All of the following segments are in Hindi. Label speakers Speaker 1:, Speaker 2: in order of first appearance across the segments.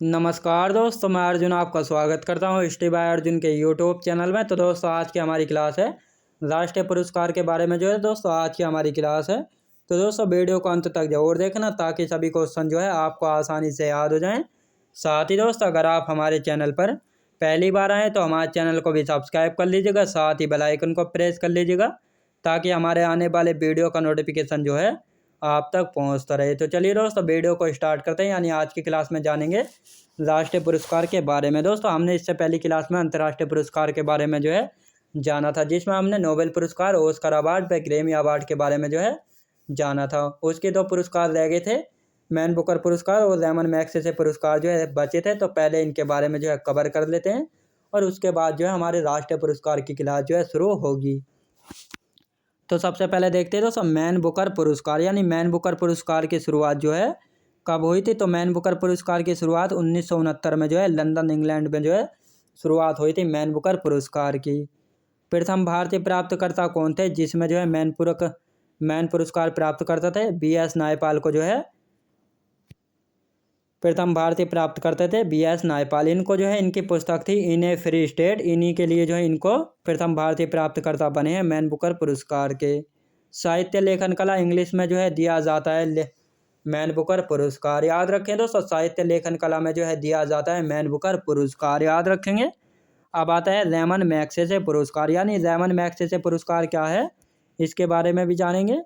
Speaker 1: नमस्कार दोस्तों, मैं अर्जुन आपका स्वागत करता हूँ स्टे बाय अर्जुन के यूट्यूब चैनल में। तो दोस्तों आज की हमारी क्लास है राष्ट्रीय पुरस्कार के बारे में। दोस्तों आज की हमारी क्लास है, तो दोस्तों वीडियो को अंत तक जरूर देखना ताकि सभी क्वेश्चन आपको आसानी से याद हो जाएं। साथ ही दोस्तों अगर आप हमारे चैनल पर पहली बार आएँ तो हमारे चैनल को भी सब्सक्राइब कर लीजिएगा, साथ ही बेल आइकन को प्रेस कर लीजिएगा ताकि हमारे आने वाले वीडियो का नोटिफिकेशन आप तक पहुंचता रहे। तो चलिए दोस्तों वीडियो को स्टार्ट करते हैं। यानी आज की क्लास में जानेंगे राष्ट्रीय पुरस्कार के बारे में। दोस्तों हमने इससे पहली क्लास में अंतर्राष्ट्रीय पुरस्कार के बारे में जाना था, जिसमें हमने नोबेल पुरस्कार, ऑस्कर अवार्ड व ग्रैमी अवार्ड के बारे में जाना था। उसके दो पुरस्कार रह गए थे, मैन बुकर पुरस्कार और रैमन मैग्सेसे पुरस्कार बचे थे। तो पहले इनके बारे में कवर कर लेते हैं और उसके बाद हमारे राष्ट्रीय पुरस्कार की क्लास शुरू होगी। तो सबसे पहले देखते हैं दोस्तों मैन बुकर पुरस्कार। यानी मैन बुकर पुरस्कार की शुरुआत कब हुई थी? तो मैन बुकर पुरस्कार की शुरुआत 1969 में लंदन इंग्लैंड में शुरुआत हुई थी मैन बुकर पुरस्कार की। प्रथम भारतीय प्राप्तकर्ता कौन थे जिसमें मैन पुरस्कार प्राप्त करते थे? BS नायपाल को प्रथम भारतीय प्राप्त करते थे BS नायपाल। इनको इनकी पुस्तक थी इन ए फ्री स्टेट, इन्हीं के लिए इनको प्रथम भारतीय प्राप्तकर्ता बने हैं मैन बुकर पुरस्कार के। साहित्य लेखन कला इंग्लिश में दिया जाता है मैन बुकर पुरस्कार। याद रखें दोस्तों, साहित्य लेखन कला में दिया जाता है मैन बुकर पुरस्कार, याद रखेंगे। अब आता है रैमन मैग्सेसे पुरस्कार। यानी रैमन मैग्सेसे पुरस्कार क्या है, इसके बारे में भी जानेंगे।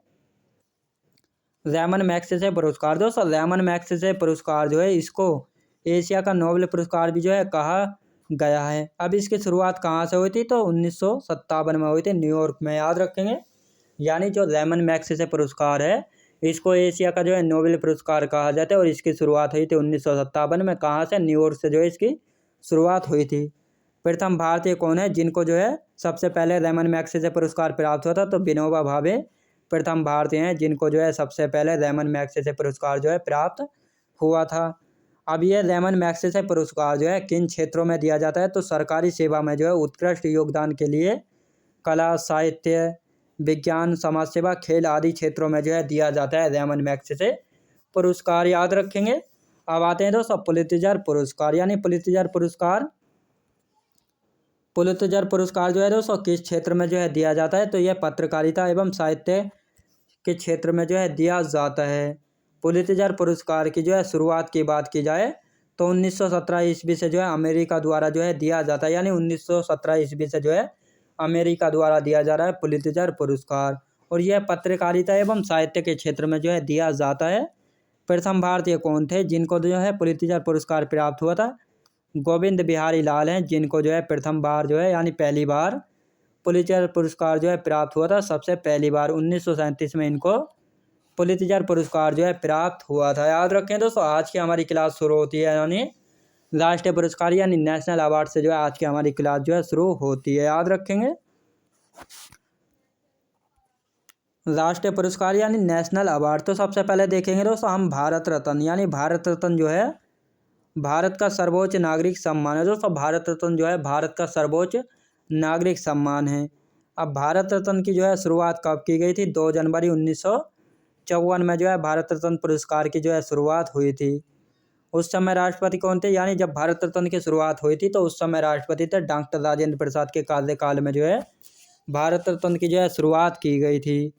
Speaker 1: रैमन मैग्सेसे पुरस्कार दोस्तों, रैमन मैग्सेसे पुरस्कार इसको एशिया का नोबेल पुरस्कार भी कहा गया है। अब इसकी शुरुआत कहाँ से हुई थी? तो 1957 में हुई थी, न्यूयॉर्क में, याद रखेंगे। यानी जो रैमन मैग्सेसे पुरस्कार है इसको एशिया का नोबेल पुरस्कार कहा जाता है और इसकी शुरुआत हुई थी 1957 में। कहाँ से? न्यूयॉर्क से इसकी शुरुआत हुई थी। प्रथम भारतीय कौन है जिनको सबसे पहले रैमन मैग्सेसे पुरस्कार प्राप्त हुआ था? तो विनोबा भावे प्रथम भारतीय हैं जिनको सबसे पहले रैमन मैग्सेसे पुरस्कार प्राप्त हुआ था। अब ये रैमन मैग्सेसे पुरस्कार किन क्षेत्रों में दिया जाता है? तो सरकारी सेवा में उत्कृष्ट योगदान के लिए, कला, साहित्य, विज्ञान, समाज सेवा, खेल आदि क्षेत्रों में दिया जाता है रैमन मैग्सेसे पुरस्कार, याद रखेंगे। अब आते हैं दोस्तों पुलित्जर पुरस्कार। यानी पुलित्जर पुरस्कार दोस्तों किस क्षेत्र में दिया जाता है? तो यह पत्रकारिता एवं साहित्य के क्षेत्र में दिया जाता है। पुलित्जर पुरस्कार की शुरुआत की बात की जाए तो 1917 ईस्वी से अमेरिका द्वारा दिया जाता है। यानी 1917 ईस्वी से अमेरिका द्वारा दिया जा रहा है पुलित्जर पुरस्कार, और यह पत्रकारिता एवं साहित्य के क्षेत्र में दिया जाता है। प्रथम भारतीय कौन थे जिनको पुलित्जर पुरस्कार प्राप्त हुआ था? गोविंद बिहारी लाल हैं जिनको प्रथम बार यानी पहली बार पुलित्जर पुरस्कार प्राप्त हुआ था। सबसे पहली बार 1937 में इनको पुलित्जर पुरस्कार प्राप्त हुआ था, याद रखें दोस्तों। आज की हमारी क्लास शुरू होती है यानी राष्ट्रीय पुरस्कार यानी नेशनल अवार्ड से आज की हमारी क्लास शुरू होती है, याद रखेंगे। राष्ट्रीय पुरस्कार यानी नेशनल अवार्ड, तो सबसे पहले देखेंगे दोस्तों हम भारत रत्न। यानी भारत रत्न भारत का सर्वोच्च नागरिक सम्मान है दोस्तों। भारत रत्न भारत का सर्वोच्च नागरिक सम्मान है। अब भारत रत्न की शुरुआत कब की गई थी? 2 जनवरी 1954 में भारत रत्न पुरस्कार की शुरुआत हुई थी। उस समय राष्ट्रपति कौन थे? यानी जब भारत रत्न की शुरुआत हुई थी तो उस समय राष्ट्रपति थे डॉक्टर राजेंद्र प्रसाद के कार्यकाल में भारत रत्न की शुरुआत की गई थी।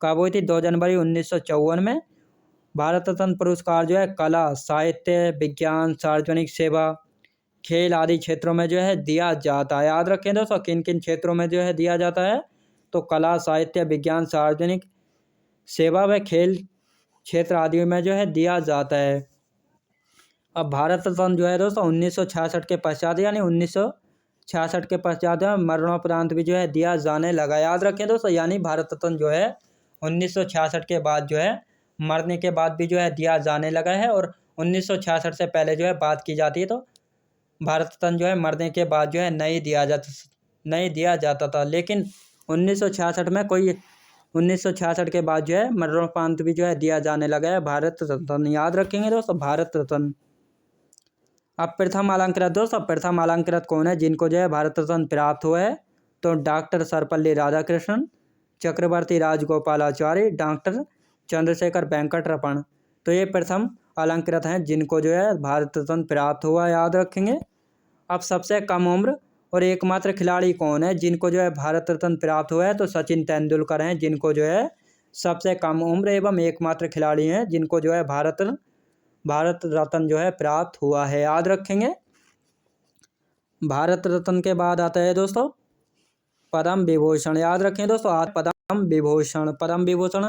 Speaker 1: कब हुई थी? 2 जनवरी 1954 में। भारत रत्न पुरस्कार कला, साहित्य, विज्ञान, सार्वजनिक सेवा, खेल आदि क्षेत्रों में दिया जाता है, याद रखें दोस्तों। किन किन क्षेत्रों में दिया जाता है? तो कला, साहित्य, विज्ञान, सार्वजनिक सेवा व खेल क्षेत्र आदि में दिया जाता है। अब भारत रत्न दोस्तों 1966 के पश्चात यानी 1966 के पश्चात मरणोपरांत भी दिया जाने लगा, याद रखें दोस्तों। यानी भारत रत्न 1966 के बाद मरने के बाद भी दिया जाने लगा है, और 1966 से पहले बात की जाती है तो भारत रत्न मरने के बाद नहीं दिया जाता था। लेकिन 1966 में 1966 के बाद मरणोपरांत भी दिया जाने लगा है भारत रत्न, याद रखेंगे दोस्तों भारत रत्न। अब प्रथम अलंकृत दोस्तों, प्रथम अलंकृत कौन है जिनको भारत रत्न प्राप्त हुआ है? तो डॉक्टर सर्वपल्ली राधाकृष्णन, चक्रवर्ती राजगोपालाचारी, डॉक्टर चंद्रशेखर वेंकट रमण, तो ये प्रथम अलंकृत हैं जिनको जो है भारत रत्न प्राप्त हुआ, याद रखेंगे। अब सबसे कम उम्र और एकमात्र खिलाड़ी कौन है जिनको जो है भारत रत्न प्राप्त हुआ है, तो सचिन तेंदुलकर हैं जिनको जो है सबसे कम उम्र एवं एकमात्र खिलाड़ी हैं जिनको जो है भारत रत्न जो है प्राप्त हुआ है, याद रखेंगे। भारत रत्न के बाद आता है दोस्तों पद्म विभूषण, याद रखें दोस्तों। आज पद्म विभूषण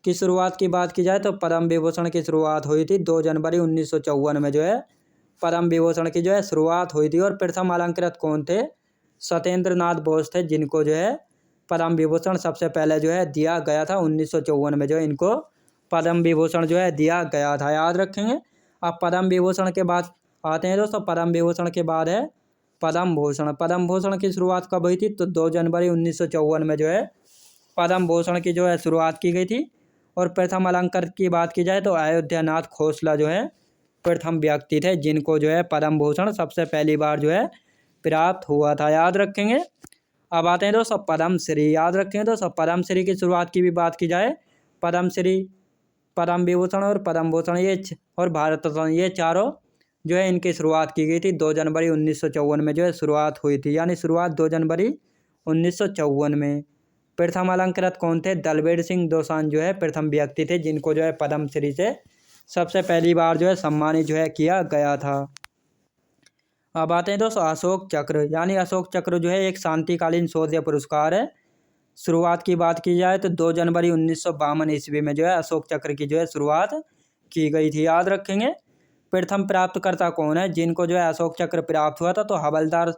Speaker 1: की शुरुआत की बात की जाए तो पद्म विभूषण की शुरुआत हुई थी 2 जनवरी 1954 में जो है पद्म विभूषण की जो है शुरुआत हुई थी। और प्रथम अलंकृत कौन थे? सत्येंद्र नाथ बोस थे जिनको जो है पद्म विभूषण सबसे पहले जो है दिया गया था 1954 में, जो इनको पद्म विभूषण जो है दिया गया था, याद रखेंगे। अब पद्म विभूषण के बाद आते हैं दोस्तों, पद्म विभूषण के बाद है पद्म भूषण। पद्म भूषण की शुरुआत कब हुई थी? तो 2 जनवरी 1954 में जो है पद्म भूषण की जो है शुरुआत की गई थी। और प्रथम अलंकृत की बात की जाए तो अयोध्यानाथ खोसला जो है प्रथम व्यक्ति थे जिनको जो है पद्म भूषण सबसे पहली बार जो है प्राप्त हुआ था, याद रखेंगे। अब आते हैं दोस्तों पद्मश्री, याद रखेंगे दोस्तों। पद्मश्री की शुरुआत की भी बात की जाए, पद्मश्री, पद्म विभूषण और पद्म भूषण और भारत रत्न ये चारों जो है इनकी शुरुआत की गई थी 2 जनवरी 1954 में जो है शुरुआत हुई थी, यानी शुरुआत 2 जनवरी 1954 में। प्रथम अलंकृत कौन थे? दलबीर सिंह दोसांझ जो है प्रथम व्यक्ति थे जिनको जो है पद्मश्री से सबसे पहली बार जो है सम्मानित जो है किया गया था। अब आते हैं दोस्तों अशोक चक्र, यानी अशोक चक्र जो है एक शांतिकालीन शौर्य पुरस्कार है। शुरुआत की बात की जाए तो 2 जनवरी 1952 ईस्वी में जो है अशोक चक्र की जो है शुरुआत की गई थी, याद रखेंगे। प्रथम प्राप्तकर्ता कौन है जिनको जो है अशोक चक्र प्राप्त हुआ था? तो हवलदार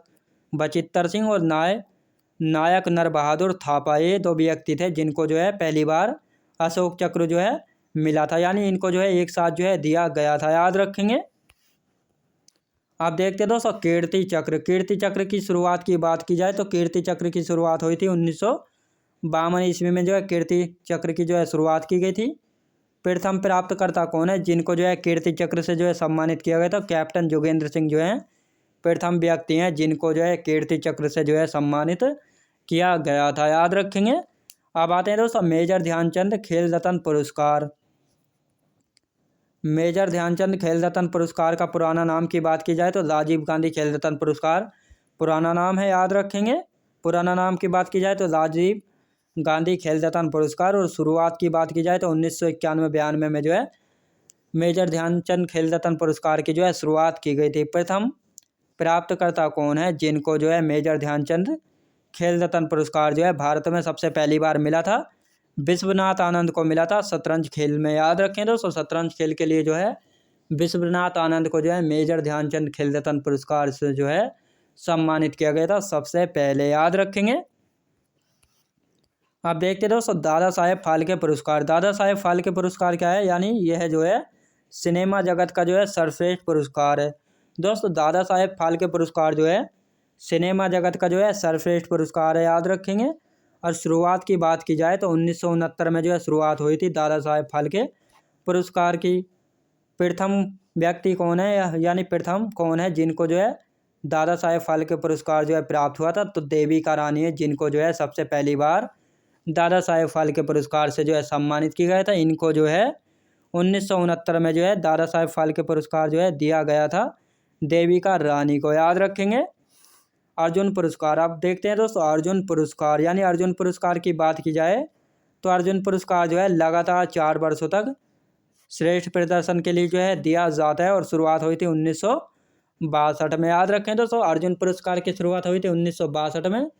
Speaker 1: बचित्तर सिंह और नायक नर बहादुर थापा, ये 2 व्यक्ति थे जिनको जो है पहली बार अशोक चक्र जो है मिला था, यानी इनको जो है एक साथ जो है दिया गया था, याद रखेंगे। आप देखते दोस्तों कीर्ति चक्र की शुरुआत की बात की जाए तो कीर्ति चक्र की शुरुआत हुई थी 1952 ईस्वी में जो है कीर्ति चक्र की जो है शुरुआत की गई थी। प्रथम प्राप्तकर्ता कौन है जिनको जो है कीर्ति चक्र से जो है सम्मानित किया गया था? कैप्टन जोगेंद्र सिंह जो है प्रथम व्यक्ति हैं जिनको जो है कीर्ति चक्र से जो है सम्मानित किया गया था, याद रखेंगे। अब आते हैं दोस्तों मेजर ध्यानचंद खेल रत्न पुरस्कार। मेजर ध्यानचंद खेल रत्न पुरस्कार का पुराना नाम की बात की जाए तो राजीव गांधी खेल रत्न पुरस्कार पुराना नाम है, याद रखेंगे। पुराना नाम की बात की जाए तो राजीव गांधी खेल रत्न पुरस्कार। और शुरुआत की बात की जाए तो 1991-92 में जो है मेजर ध्यानचंद खेल रत्न पुरस्कार की जो है शुरुआत की गई थी। प्रथम प्राप्तकर्ता कौन है जिनको जो है मेजर ध्यानचंद खेल रत्न पुरस्कार जो है भारत में सबसे पहली बार मिला था? विश्वनाथ आनंद को मिला था शतरंज खेल में, याद रखें दोस्तों। शतरंज खेल के लिए जो है विश्वनाथ आनंद को जो है मेजर ध्यानचंद खेल रत्न पुरस्कार से जो है सम्मानित किया गया था सबसे पहले, याद रखेंगे। आप देखते दोस्तों दादा साहेब फाल्के पुरस्कार। दादा साहेब फाल्के पुरस्कार क्या है? यानी यह जो है सिनेमा जगत का जो है सर्वश्रेष्ठ पुरस्कार है दोस्तों। दादा साहेब फाल्के पुरस्कार जो है सिनेमा जगत का जो है सर्वश्रेष्ठ पुरस्कार है, याद रखेंगे। और शुरुआत की बात की जाए तो 1969 में जो है शुरुआत हुई थी दादा साहेब फाल्के पुरस्कार की। प्रथम व्यक्ति कौन है, यानी प्रथम कौन है जिनको जो है दादा साहेब फाल्के पुरस्कार जो है प्राप्त हुआ था? तो देविका रानी है जिनको जो है सबसे पहली बार दादा साहेब फाल्के पुरस्कार से जो है सम्मानित किया गया था। इनको जो है 1969 में जो है दादा साहेब फाल्के पुरस्कार जो है दिया गया था देविका रानी को, याद रखेंगे। अर्जुन पुरस्कार, आप देखते हैं दोस्तों अर्जुन पुरस्कार, यानी अर्जुन पुरस्कार की बात की जाए तो अर्जुन पुरस्कार जो है लगातार 4 वर्षों तक श्रेष्ठ प्रदर्शन के लिए जो है दिया जाता है। और शुरुआत हुई थी 1962 में, याद रखें दोस्तों। अर्जुन पुरस्कार की शुरुआत हुई थी 1962 में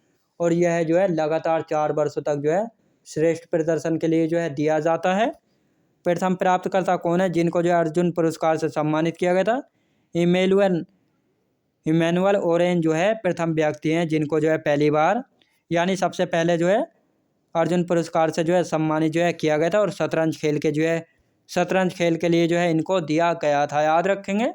Speaker 1: और यह जो है लगातार 4 वर्षों तक जो है श्रेष्ठ प्रदर्शन के लिए जो है दिया जाता है। प्रथम प्राप्तकर्ता कौन है जिनको जो है अर्जुन पुरस्कार से सम्मानित किया गया था? इमैनुअल ओरेन जो है प्रथम व्यक्ति हैं जिनको जो है पहली बार, यानी सबसे पहले जो है अर्जुन पुरस्कार से जो है सम्मानित जो है किया गया था। और शतरंज खेल के लिए जो है इनको दिया गया था, याद रखेंगे।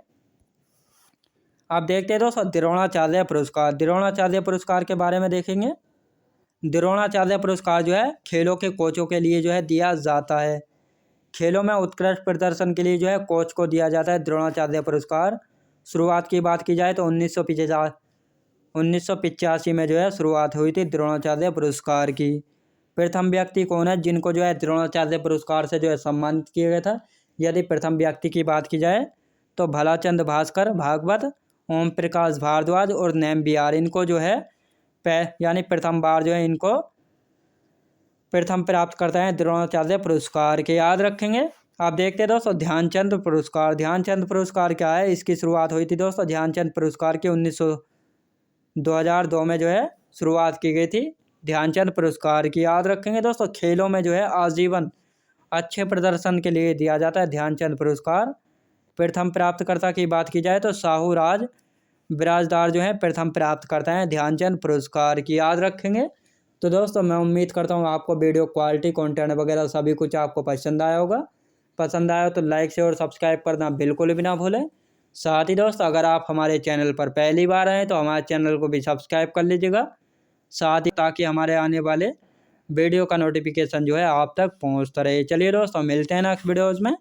Speaker 1: आप देखते हैं दोस्तों द्रोणाचार्य पुरस्कार। द्रोणाचार्य पुरस्कार के बारे में देखेंगे। द्रोणाचार्य पुरस्कार जो है खेलों के कोचों के लिए जो है दिया जाता है। खेलों में उत्कृष्ट प्रदर्शन के लिए जो है कोच को दिया जाता है द्रोणाचार्य पुरस्कार। शुरुआत की बात की जाए तो 1985 में जो है शुरुआत हुई थी द्रोणाचार्य पुरस्कार की। प्रथम व्यक्ति कौन है जिनको जो है द्रोणाचार्य पुरस्कार से जो है सम्मानित किया गया था? यदि प्रथम व्यक्ति की बात की जाए तो भलाचंद भास्कर भागवत, ओम प्रकाश भारद्वाज और नेम बिहार, इनको जो है यानी प्रथम बार जो है इनको प्रथम प्राप्त करते हैं द्रोणाचार्य पुरस्कार के। याद रखेंगे। आप देखते हैं दोस्तों ध्यानचंद पुरस्कार। ध्यानचंद पुरस्कार क्या है, इसकी शुरुआत हुई थी दोस्तों ध्यानचंद पुरस्कार की 2002 में जो है शुरुआत की गई थी ध्यानचंद पुरस्कार की। याद रखेंगे दोस्तों खेलों में जो है आजीवन अच्छे प्रदर्शन के लिए दिया जाता है ध्यानचंद पुरस्कार। प्रथम प्राप्तकर्ता की बात की जाए तो साहू राज बिराजदार जो है प्रथम प्राप्त करते हैं ध्यानचंद पुरस्कार की। याद रखेंगे। तो दोस्तों मैं उम्मीद करता हूँ आपको वीडियो क्वालिटी कंटेंट वगैरह सभी कुछ आपको पसंद आया होगा। पसंद आया तो लाइक शेयर और सब्सक्राइब करना बिल्कुल भी ना भूलें। साथ ही दोस्तों अगर आप हमारे चैनल पर पहली बार आए तो हमारे चैनल को भी सब्सक्राइब कर लीजिएगा, साथ ही ताकि हमारे आने वाले वीडियो का नोटिफिकेशन जो है आप तक पहुँचता रहे। चलिए दोस्तों मिलते हैं नेक्स्ट वीडियोज़ में।